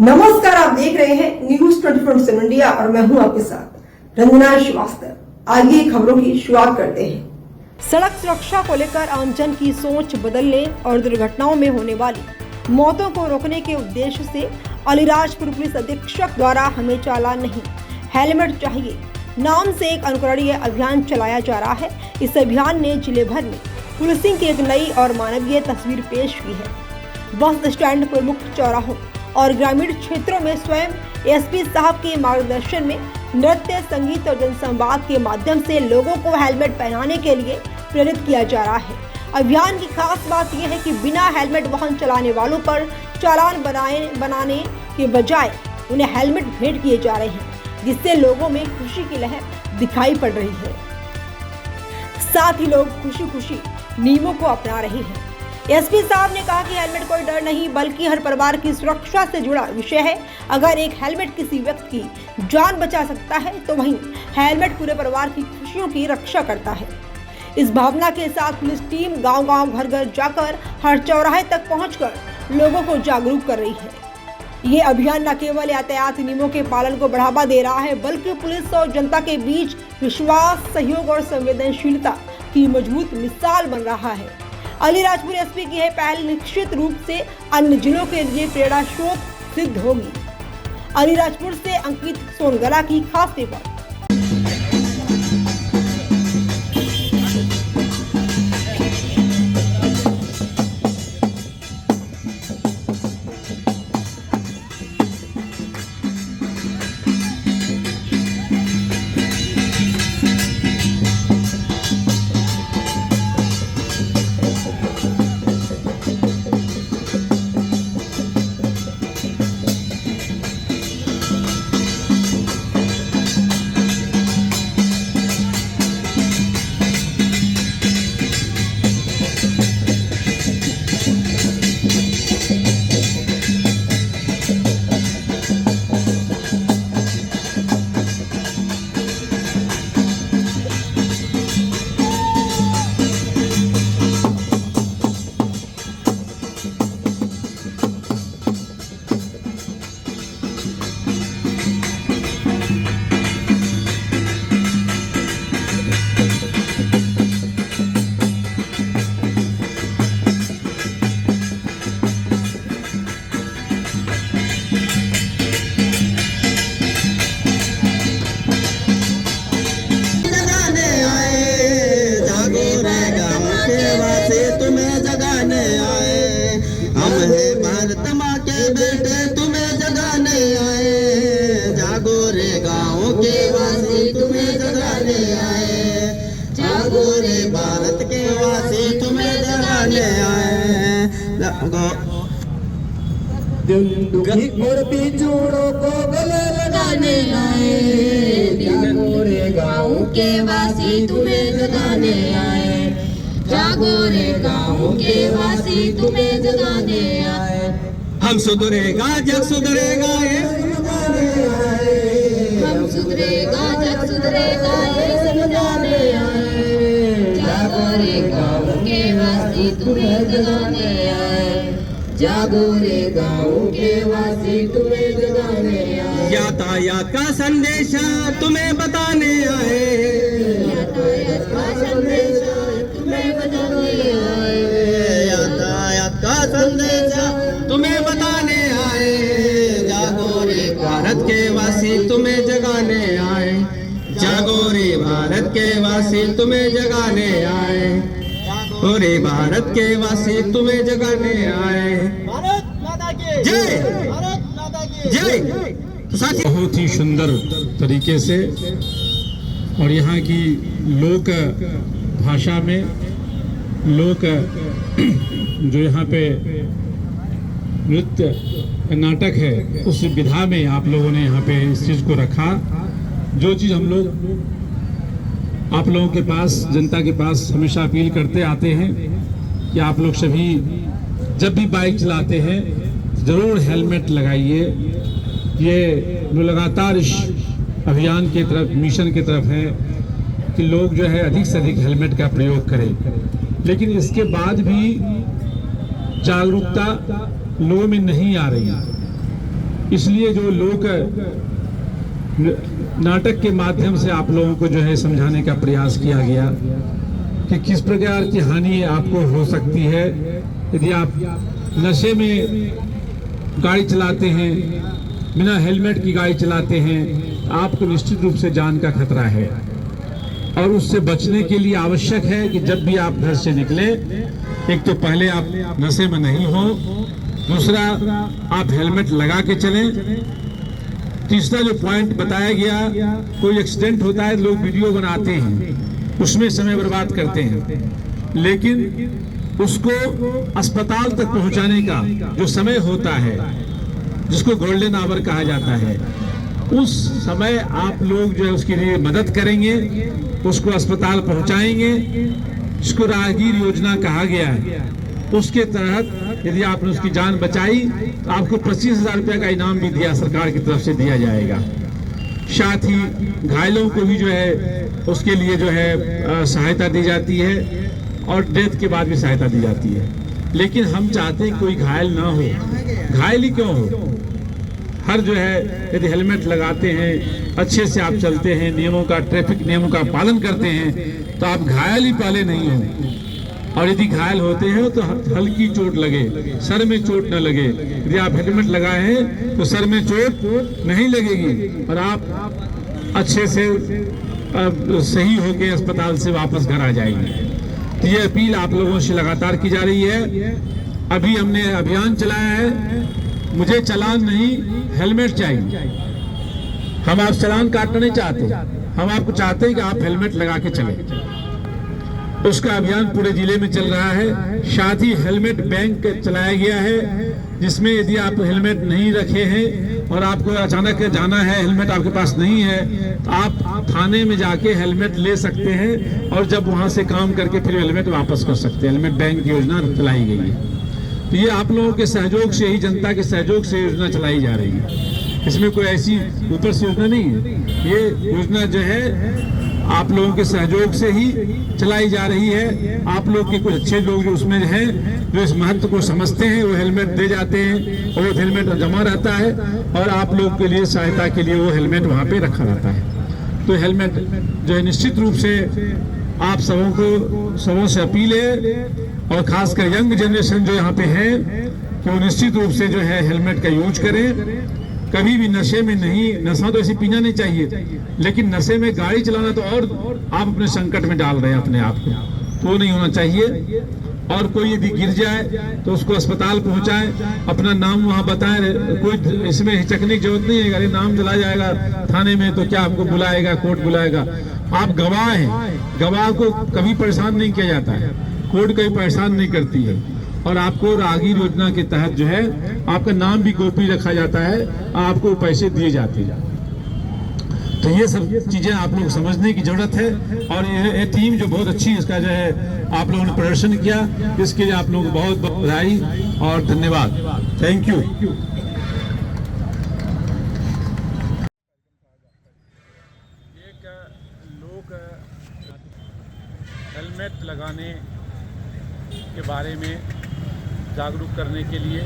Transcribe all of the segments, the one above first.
नमस्कार, आप देख रहे हैं न्यूज 24/7 इंडिया और मैं हूं आपके साथ रंजना श्रीवास्तव। आगे खबरों की शुरुआत करते हैं। सड़क सुरक्षा को लेकर आमजन की सोच बदलने और दुर्घटनाओं में होने वाली मौतों को रोकने के उद्देश्य से अलीराजपुर पुलिस अधीक्षक द्वारा हमें चालान नहीं हेलमेट चाहिए नाम से एक अनुकरणीय अभियान चलाया जा रहा है। इस अभियान ने जिले भर में पुलिसिंग की एक नई और मानवीय तस्वीर पेश की है। बस स्टैंड, प्रमुख चौराहों और ग्रामीण क्षेत्रों में स्वयं एसपी साहब के मार्गदर्शन में नृत्य, संगीत और जनसंवाद के माध्यम से लोगों को हेलमेट पहनाने के लिए प्रेरित किया जा रहा है। अभियान की खास बात यह है कि बिना हेलमेट वाहन चलाने वालों पर चालान बनाने के बजाय उन्हें हेलमेट भेंट किए जा रहे हैं, जिससे लोगों में खुशी की लहर दिखाई पड़ रही है। साथ ही लोग खुशी खुशी नियमों को अपना रहे हैं। एसपी साहब ने कहा कि हेलमेट कोई डर नहीं बल्कि हर परिवार की सुरक्षा से जुड़ा विषय है। अगर एक हेलमेट किसी व्यक्ति की जान बचा सकता है तो वहीं हेलमेट पूरे परिवार की खुशियों की रक्षा करता है। इस भावना के साथ पुलिस टीम गांव-गांव, घर-घर जाकर हर चौराहे तक पहुंचकर लोगों को जागरूक कर रही है। ये अभियान न केवल यातायात नियमों के पालन को बढ़ावा दे रहा है बल्कि पुलिस और जनता के बीच विश्वास, सहयोग और संवेदनशीलता की मजबूत मिसाल बन रहा है। अलीराजपुर एसपी की यह पहल निश्चित रूप से अन्य जिलों के लिए प्रेरणा स्रोत सिद्ध होगी। अलीराजपुर से अंकित सोनगला की खास रिपोर्ट। भारत के वासी तुम्हें जगाने आए, और पिछोड़ों को गले लगाने आए। जागो रे गाँव के वासी तुम्हें जगाने आए, जागो रे गाँव के वासी तुम्हें जगाने आए। हम सुधरेगा जग सुधरेगा ये हम सुधरेगा जग सुधरेगा ये समझाने आए। जागो रे गाँव के वासी तुम्हें जगाने आए, जागो रे गाँव के वासी तुम्हें जगाने आए। यातायात का संदेश तुम्हें बताने आए, यातायात का संदेश तुम्हें बताने आए, यातायात का संदेश तुम्हें बताने आए। जागो रे भारत के वासी तुम्हें जगाने आए, जागो रे भारत के वासी तुम्हें जगाने आए, रे भारत के वासी तुम्हें जगाने आए। भारत माता की जय, भारत माता की जय। तो साथी बहुत ही सुंदर तरीके से और यहाँ की लोक भाषा में लोक जो यहाँ पे नृत्य नाटक है उस विधा में आप लोगों ने यहाँ पे इस चीज़ को रखा। जो चीज़ हम लोग आप लोगों के पास, जनता के पास हमेशा अपील करते आते हैं कि आप लोग सभी जब भी बाइक चलाते हैं ज़रूर हेलमेट लगाइए। ये लगातार इस अभियान के तरफ, मिशन की तरफ है कि लोग जो है अधिक से अधिक हेलमेट का प्रयोग करें। लेकिन इसके बाद भी जागरूकता लोगों में नहीं आ रही। इसलिए जो लोग नाटक के माध्यम से आप लोगों को जो है समझाने का प्रयास किया गया कि किस प्रकार की हानि आपको हो सकती है यदि आप नशे में गाड़ी चलाते हैं, बिना हेलमेट की गाड़ी चलाते हैं। आपको निश्चित रूप से जान का खतरा है और उससे बचने के लिए आवश्यक है कि जब भी आप घर से निकले, एक तो पहले आप नशे में नहीं हो, दूसरा आप हेलमेट लगा के चलें, तीसरा जो पॉइंट बताया गया, कोई एक्सीडेंट होता है लोग वीडियो बनाते हैं, उसमें समय बर्बाद करते हैं, लेकिन उसको अस्पताल तक पहुंचाने का जो समय होता है जिसको गोल्डन आवर कहा जाता है, उस समय आप लोग जो है उसके लिए मदद करेंगे, उसको अस्पताल पहुंचाएंगे। इसको राहगीर योजना कहा गया है। उसके तहत यदि आपने उसकी जान बचाई तो आपको 25,000 रुपये का इनाम भी दिया सरकार की तरफ से दिया जाएगा। साथ ही घायलों को भी जो है उसके लिए जो है सहायता दी जाती है और डेथ के बाद भी सहायता दी जाती है। लेकिन हम चाहते हैं कोई घायल ना हो। घायल ही क्यों हो? हर जो है यदि हेलमेट लगाते हैं, अच्छे से आप चलते हैं, नियमों का, ट्रैफिक नियमों का पालन करते हैं, तो आप घायल ही पहले नहीं हो। और यदि घायल होते हैं तो हल्की चोट लगे, सर में चोट न लगे। यदि आप हेलमेट लगाए हैं तो सर में चोट नहीं लगेगी और आप अच्छे से सही होकर अस्पताल से वापस घर आ जाएंगे। तो ये अपील आप लोगों से लगातार की जा रही है। अभी हमने अभियान चलाया है, मुझे चालान नहीं, हेलमेट चाहिए। हम आप चालान काटना नहीं चाहते, हम आपको चाहते हैं कि आप हेलमेट लगा के चलें। उसका अभियान पूरे जिले में चल रहा है। साथ ही हेलमेट बैंक चलाया गया है, जिसमें यदि आप हेलमेट नहीं रखे हैं और आपको अचानक जाना है, हेलमेट आपके पास नहीं है, तो आप थाने में जाके हेलमेट ले सकते हैं और जब वहां से काम करके फिर हेलमेट वापस कर सकते हैं। हेलमेट बैंक योजना चलाई गई है। तो ये आप लोगों के सहयोग से ही, जनता के सहयोग से योजना चलाई जा रही है। इसमें कोई ऐसी ऊपर से योजना नहीं है। ये योजना जो है आप लोगों के सहयोग से ही चलाई जा रही है। आप लोग के कुछ अच्छे लोग जो उसमें हैं, जो इस महत्व को समझते हैं, वो हेलमेट दे जाते हैं और वो हेलमेट जमा रहता है और आप लोग के लिए सहायता के लिए वो हेलमेट वहाँ पे रखा रहता है। तो हेलमेट जो है निश्चित रूप से आप सबों से अपील है और खासकर यंग जनरेशन जो यहाँ पे है कि वो निश्चित रूप से जो है हेलमेट का यूज करें। कभी भी नशे में नहीं, नशा तो ऐसे पीना नहीं चाहिए, लेकिन नशे में गाड़ी चलाना तो और आप अपने संकट में डाल रहे हैं अपने आप को, तो वो नहीं होना चाहिए। और कोई यदि गिर जाए तो उसको अस्पताल पहुंचाएं, अपना नाम वहां बताएं। कोई इसमें हिचकने की जरूरत नहीं है। अरे नाम चला जाएगा थाने में तो क्या हमको बुलाएगा, कोर्ट बुलाएगा। आप गवाह हैं, गवाह को कभी परेशान नहीं किया जाता है, कोर्ट कभी परेशान नहीं करती है। और आपको राहगीर योजना के तहत जो है आपका नाम भी गोपनीय रखा जाता है, आपको पैसे दिए जाते हैं। तो ये सब चीजें आप लोग समझने की जरूरत है। और ये टीम जो बहुत अच्छी इसका जो है आप लोगों ने प्रदर्शन किया, इसके लिए आप लोगों को बहुत बहुत बधाई और धन्यवाद। Thank you. एक लोग हेलमेट लगाने के बारे में जागरूक करने के लिए,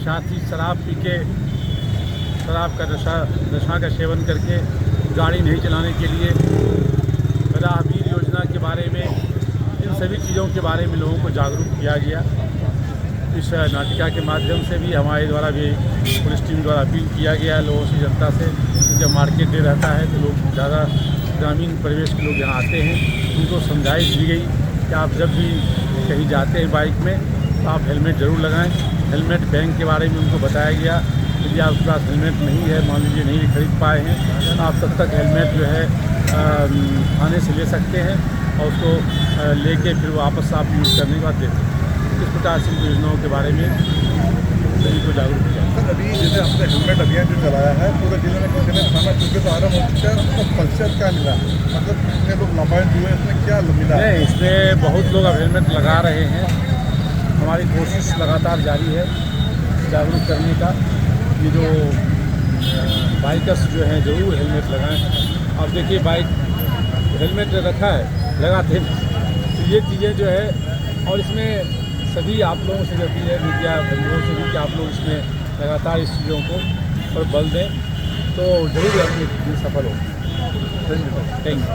साथ ही शराब पी के, शराब का नशा का सेवन करके गाड़ी नहीं चलाने के लिए राहगीर योजना के बारे में, इन सभी चीज़ों के बारे में लोगों को जागरूक किया गया। इस नाटिका के माध्यम से भी हमारे द्वारा भी पुलिस टीम द्वारा अपील किया गया है लोगों से, जनता से। जब मार्केट डे रहता है तो लोग ज़्यादा ग्रामीण परिवेश के लोग यहाँ आते हैं, उनको समझाइश दी गई कि आप जब भी कहीं जाते हैं बाइक में तो आप हेलमेट ज़रूर लगाएं। हेलमेट बैंक के बारे में उनको बताया गया। यदि आपके पास हेलमेट नहीं है, मान लीजिए नहीं खरीद पाए हैं, तो आप तब तक हेलमेट जो है थाने से ले सकते हैं और उसको लेके फिर वापस आप यूज़ करने के बाद दे सकते हैं। इस प्रकार से योजनाओं के बारे में सभी को जागरूक किया। अभी जैसे हमने हेलमेट अभियान जो चलाया है पूरे जिले में, कितने थाना चुके तो आरम्भ हो चुका है, उसका कल्चर क्या मिला, मतलब कितने लोग लाभान्वित हुए, इसमें क्या मिला? नहीं, इसमें बहुत लोग अब हेलमेट लगा रहे हैं। हमारी कोशिश लगातार जारी है जागरूक करने का। ये जो बाइकर्स जो हैं ज़रूर हेलमेट लगाएं। अब देखिए बाइक हेलमेट रखा है, लगाते हैं, तो ये चीज़ें जो है। और इसमें सभी आप लोगों से अपील है, मीडिया बंधुओं से भी, कि आप लोग इसमें लगातार इस चीज़ों को पर बल दें तो जरूर अपनी सफल हो। Thank you.